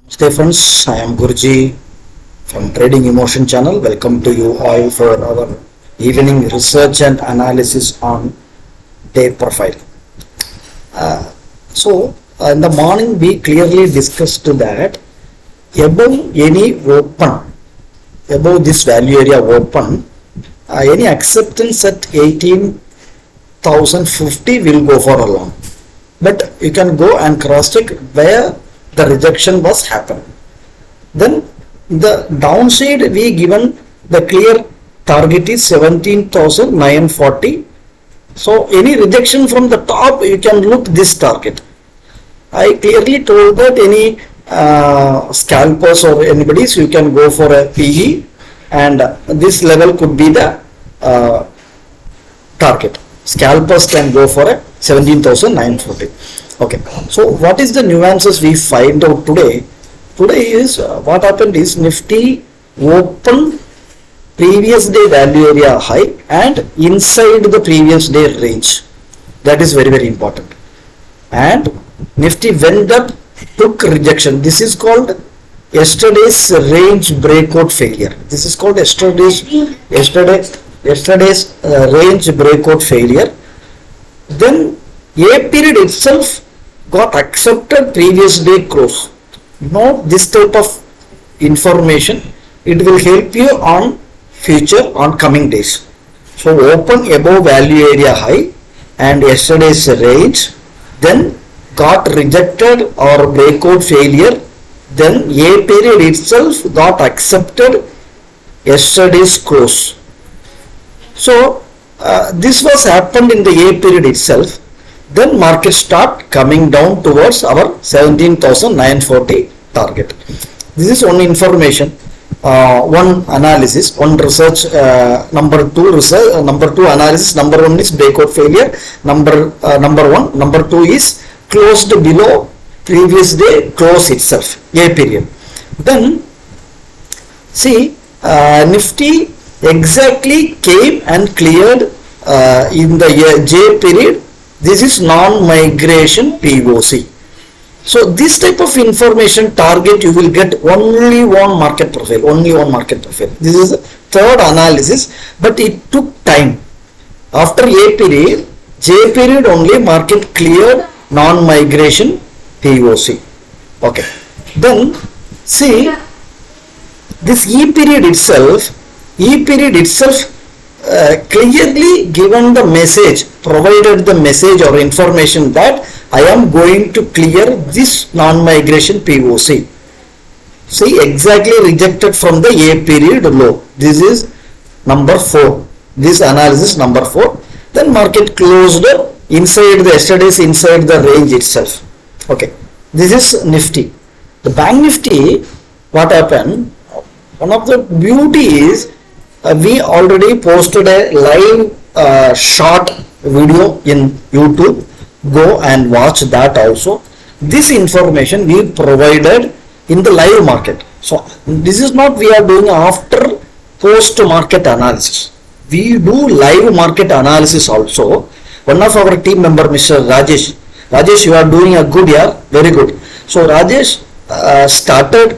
Namaste friends, I am Guruji from Trading Emotion channel. Welcome to you all for our evening research and analysis on day profile. In the morning we clearly discussed that above any open, above this value area open, any acceptance at 18,050 will go for a long. But you can go and cross check where the rejection was happened. Then the downside we given the clear target is 17,940. So any rejection from the top you can look this target. I clearly told that any scalpers or anybody, so you can go for a PE and this level could be the target. Scalpers can go for a 17,940. Okay, so what is the nuances we find out today? Today is what happened is Nifty open previous day value area high and inside the previous day range. That is very, very important. And Nifty went up, took rejection. This is called yesterday's range breakout failure. This is called yesterday's range breakout failure. Then A period itself got accepted previous day close. Note this type of information. It will help you on future on coming days. So open above value area high and yesterday's range, then got rejected or breakout failure, then A period itself got accepted yesterday's close. So this was happened in the A period itself. Then market start coming down towards our 17,940 target. This is one information, one analysis, one research, number two analysis. Number one is breakout failure. Number two is closed below previous day close itself, A period. Then see Nifty exactly came and cleared in the J period. This is non-migration POC. So this type of information target you will get only one market profile, This is the third analysis, but it took time. After A period, J period only market cleared non-migration POC. Okay. Then see this E period itself clearly given the message, provided the message or information that I am going to clear this non-migration POC. See, exactly rejected from the A period low. This is number 4. This analysis number 4. Then market closed inside the yesterday's inside the range itself. Okay. This is Nifty. The Bank Nifty, what happened? One of the beauty is we already posted a live short video in YouTube. Go and watch that also. This information we provided in the live market. So this is not we are doing after post market analysis. We do live market analysis also. One of our team member, Mr. Rajesh, you are doing a good year, very good. So Rajesh started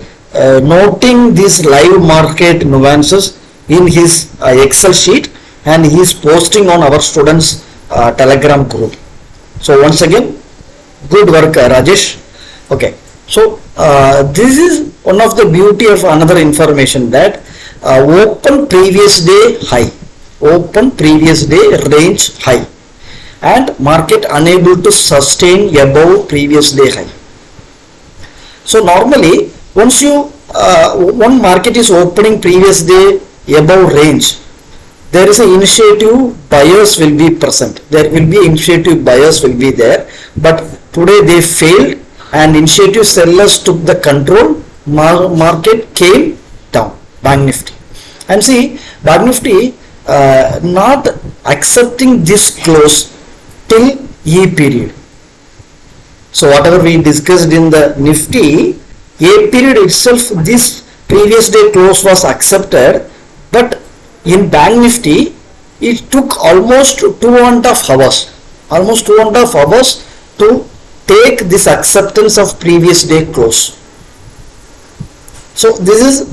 noting these live market nuances in his Excel sheet, and he is posting on our students Telegram group. So once again, good work Rajesh. Okay, so this is one of the beauty of another information that open previous day high, open previous day range high, and market unable to sustain above previous day high. So normally once you one market is opening previous day above range, there is an initiative buyers will be present. There will be initiative buyers will be there, but today they failed and initiative sellers took the control. Market came down. Bank Nifty, and see Bank Nifty not accepting this close till E period. So whatever we discussed in the Nifty, A period itself this previous day close was accepted, but in Bank Nifty it took almost 2.5 hours to take this acceptance of previous day close. So this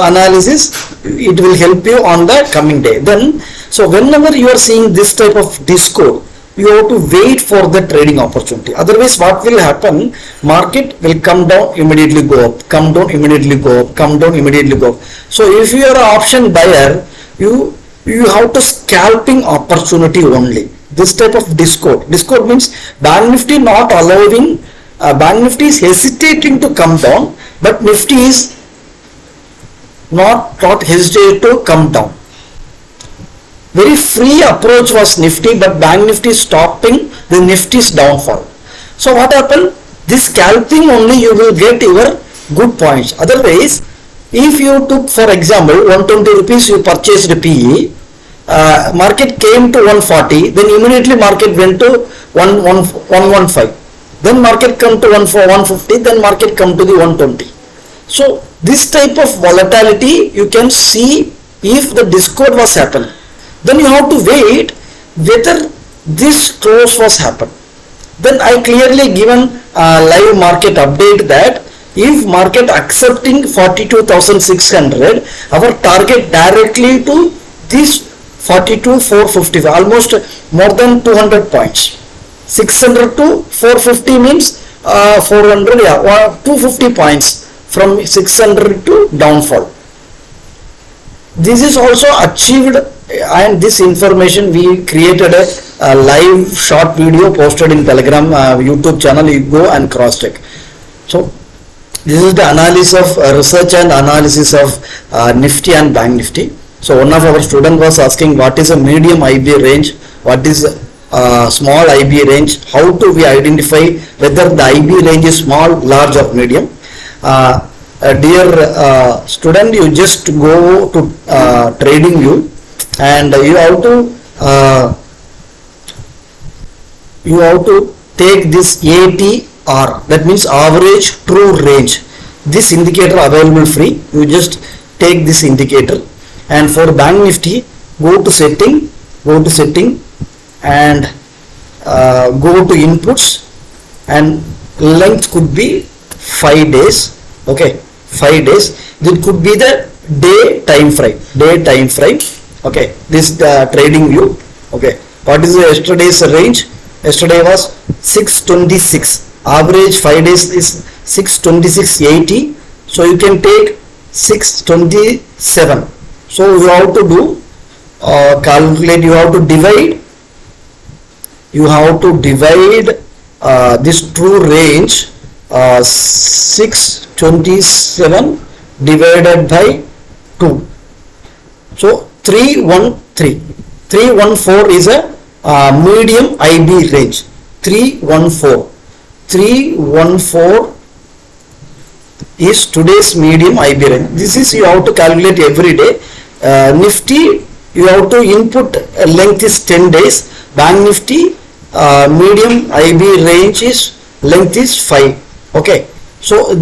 analysis, it will help you on the coming day. Then, so whenever you are seeing this type of discord, you have to wait for the trading opportunity. Otherwise, what will happen? Market will come down, immediately go up, come down, immediately go up, come down, immediately go up. So if you are an option buyer, you have to scalping opportunity only. This type of discord means bank nifty not allowing, bank nifty is hesitating to come down, but nifty is not hesitate to come down. Very free approach was nifty, but bank nifty stopping the nifty's downfall. So what happened? This scalping only you will get your good points. Otherwise, if you took, for example, 120 rupees you purchased PE, market came to 140, then immediately market went to 115, then market come to 150, then market come to the 120. So this type of volatility you can see if the discord was happening. Then you have to wait whether this close was happened. Then I clearly given live market update that if market accepting 42,600, our target directly to this 42,450, almost more than 200 points. 600 to 450 means 400, yeah, 250 points from 600 to downfall. This is also achieved, and this information we created a live short video posted in Telegram YouTube channel. You go and cross check. So this is the analysis of research and analysis of Nifty and Bank Nifty. So one of our student was asking what is a medium IB range, what is small IB range, how do we identify whether the IB range is small, large or medium. Dear student, you just go to TradingView and you have to take this ATR, that means average true range. This indicator available free. You just take this indicator, and for Bank Nifty, go to setting and go to inputs, and length could be 5 days. Okay, 5 days. It could be the day time frame. Okay, this is the TradingView. Okay, what is the yesterday's range? Yesterday was 626. Average 5 days is 626.80. So you can take 627. So you have to do calculate. You have to divide this true range 627 divided by 2. So 314 is a medium IB range. 314 is today's medium IB range. This is you have to calculate every day. Nifty, you have to input length is 10 days. Bank Nifty medium IB range is length is 5. Okay, so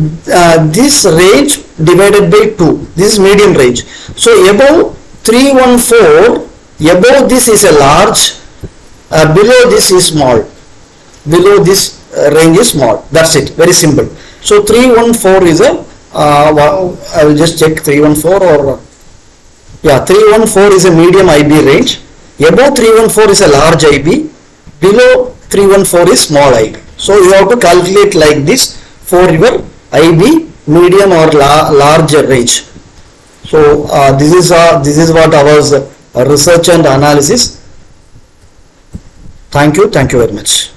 this range divided by 2, this is medium range. So above 314, above this is a large, below this is small, below this range is small. That's it, very simple. So 314 is a I will just check 314 or yeah, 314 is a medium IB range. Above 314 is a large IB, below 314 is small IB. So you have to calculate like this for your IB medium or large range. So this is what our research and analysis. Thank you very much.